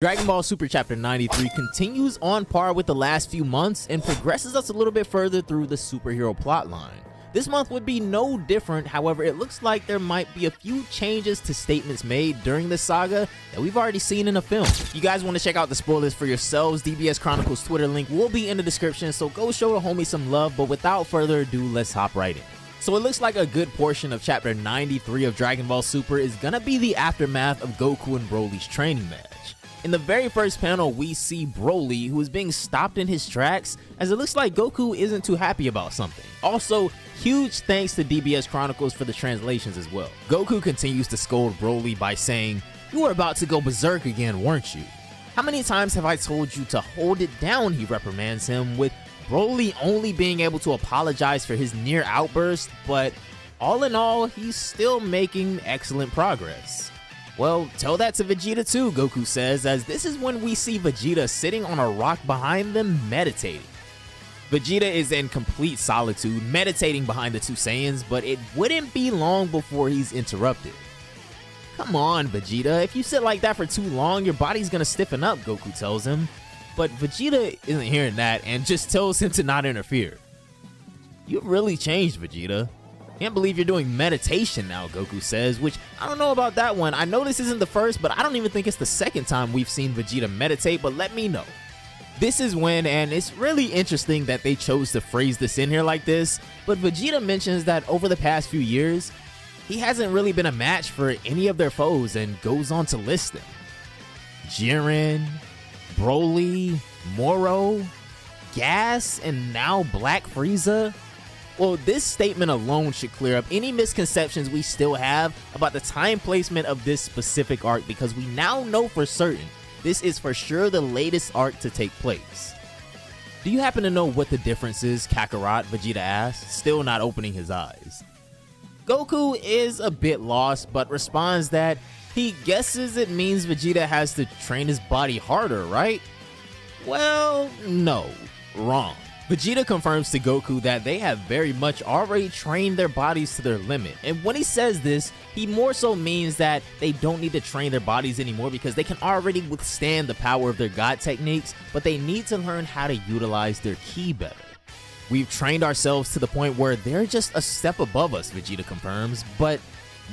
Dragon Ball Super Chapter 93 continues on par with the last few months and progresses us a little bit further through the superhero plotline. This month would be no different, however it looks like there might be a few changes to statements made during the saga that we've already seen in a film. If you guys want to check out the spoilers for yourselves, DBS Chronicles Twitter link will be in the description, so go show the homie some love, but without further ado, let's hop right in. So it looks like a good portion of Chapter 93 of Dragon Ball Super is gonna be the aftermath of Goku and Broly's training match. In the very first panel, we see Broly, who is being stopped in his tracks, as it looks like Goku isn't too happy about something. Also, huge thanks to DBS Chronicles for the translations as well. Goku continues to scold Broly by saying, "You were about to go berserk again, weren't you? How many times have I told you to hold it down?" he reprimands him, with Broly only being able to apologize for his near outburst, but all in all, he's still making excellent progress. Well, tell that to Vegeta too, Goku says, as this is when we see Vegeta sitting on a rock behind them meditating. Vegeta is in complete solitude, meditating behind the two Saiyans, but it wouldn't be long before he's interrupted. "Come on, Vegeta, if you sit like that for too long, your body's gonna stiffen up," Goku tells him. But Vegeta isn't hearing that and just tells him to not interfere. "You've really changed, Vegeta. Can't believe you're doing meditation now," Goku says, which I don't know about that one. I know this isn't the first, but I don't even think it's the second time we've seen Vegeta meditate, but let me know. This is when, and it's really interesting that they chose to phrase this in here like this, but Vegeta mentions that over the past few years, he hasn't really been a match for any of their foes and goes on to list them. Jiren, Broly, Moro, Gas, and now Black Frieza. Well, this statement alone should clear up any misconceptions we still have about the time placement of this specific arc, because we now know for certain this is for sure the latest arc to take place. "Do you happen to know what the difference is, Kakarot?" Vegeta asks, still not opening his eyes. Goku is a bit lost, but responds that he guesses it means Vegeta has to train his body harder, right? Well, no, wrong. Vegeta confirms to Goku that they have very much already trained their bodies to their limit, and when he says this, he more so means that they don't need to train their bodies anymore because they can already withstand the power of their god techniques, but they need to learn how to utilize their ki better. "We've trained ourselves to the point where they're just a step above us," Vegeta confirms, but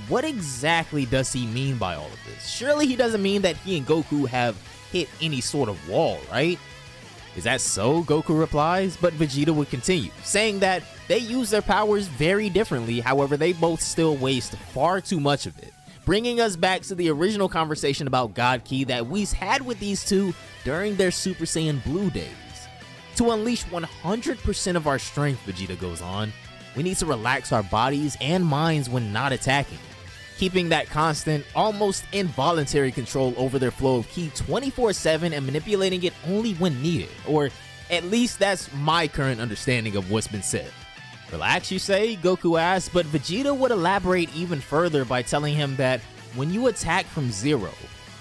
what exactly does he mean by all of this? Surely he doesn't mean that he and Goku have hit any sort of wall, right? "Is that so?" Goku replies, but Vegeta would continue, saying that they use their powers very differently, however they both still waste far too much of it, bringing us back to the original conversation about God Ki that we had with these two during their Super Saiyan Blue days. "To unleash 100% of our strength," Vegeta goes on, "we need to relax our bodies and minds when not attacking, keeping that constant, almost involuntary control over their flow of ki 24/7 and manipulating it only when needed," or at least that's my current understanding of what's been said. "Relax, you say?" Goku asks, but Vegeta would elaborate even further by telling him that when you attack from zero,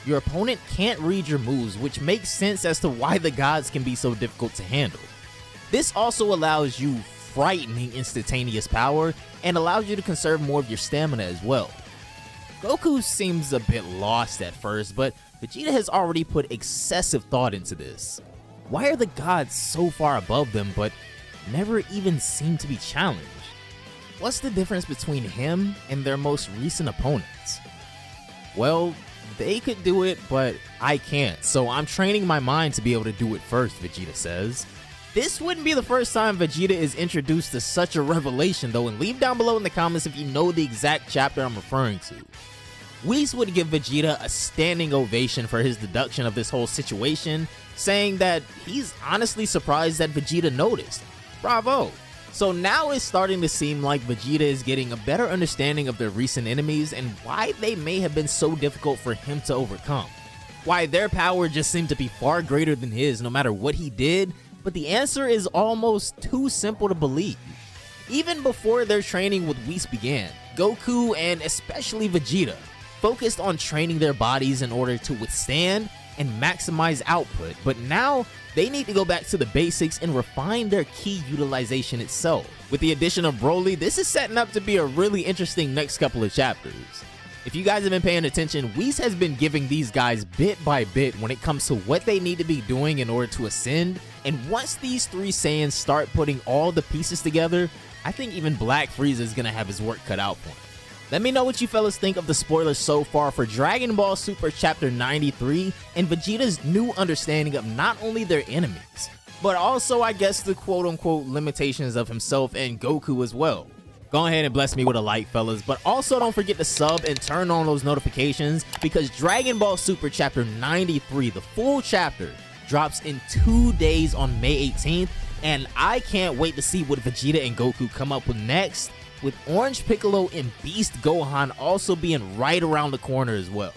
your opponent can't read your moves, which makes sense as to why the gods can be so difficult to handle. This also allows you frightening instantaneous power and allows you to conserve more of your stamina as well. Goku seems a bit lost at first, but Vegeta has already put excessive thought into this. Why are the gods so far above them but never even seem to be challenged? What's the difference between him and their most recent opponents? "Well, they could do it, but I can't, so I'm training my mind to be able to do it first," Vegeta says. This wouldn't be the first time Vegeta is introduced to such a revelation though, and leave down below in the comments if you know the exact chapter I'm referring to. Whis would give Vegeta a standing ovation for his deduction of this whole situation, saying that he's honestly surprised that Vegeta noticed. Bravo! So now it's starting to seem like Vegeta is getting a better understanding of their recent enemies and why they may have been so difficult for him to overcome. Why their power just seemed to be far greater than his no matter what he did, but the answer is almost too simple to believe. Even before their training with Whis began, Goku and especially Vegeta focused on training their bodies in order to withstand and maximize output, but now they need to go back to the basics and refine their ki utilization itself. With the addition of Broly, this is setting up to be a really interesting next couple of chapters. If you guys have been paying attention, Whis has been giving these guys bit by bit when it comes to what they need to be doing in order to ascend, and once these three Saiyans start putting all the pieces together, I think even Black Frieza is gonna have his work cut out for him. Let me know what you fellas think of the spoilers so far for Dragon Ball Super Chapter 93 and Vegeta's new understanding of not only their enemies, but also I guess the quote-unquote limitations of himself and Goku as well. Go ahead and bless me with a like, fellas, but also don't forget to sub and turn on those notifications because Dragon Ball Super Chapter 93, the full chapter, drops in 2 days on May 18th, and I can't wait to see what Vegeta and Goku come up with next, with Orange Piccolo and Beast Gohan also being right around the corner as well.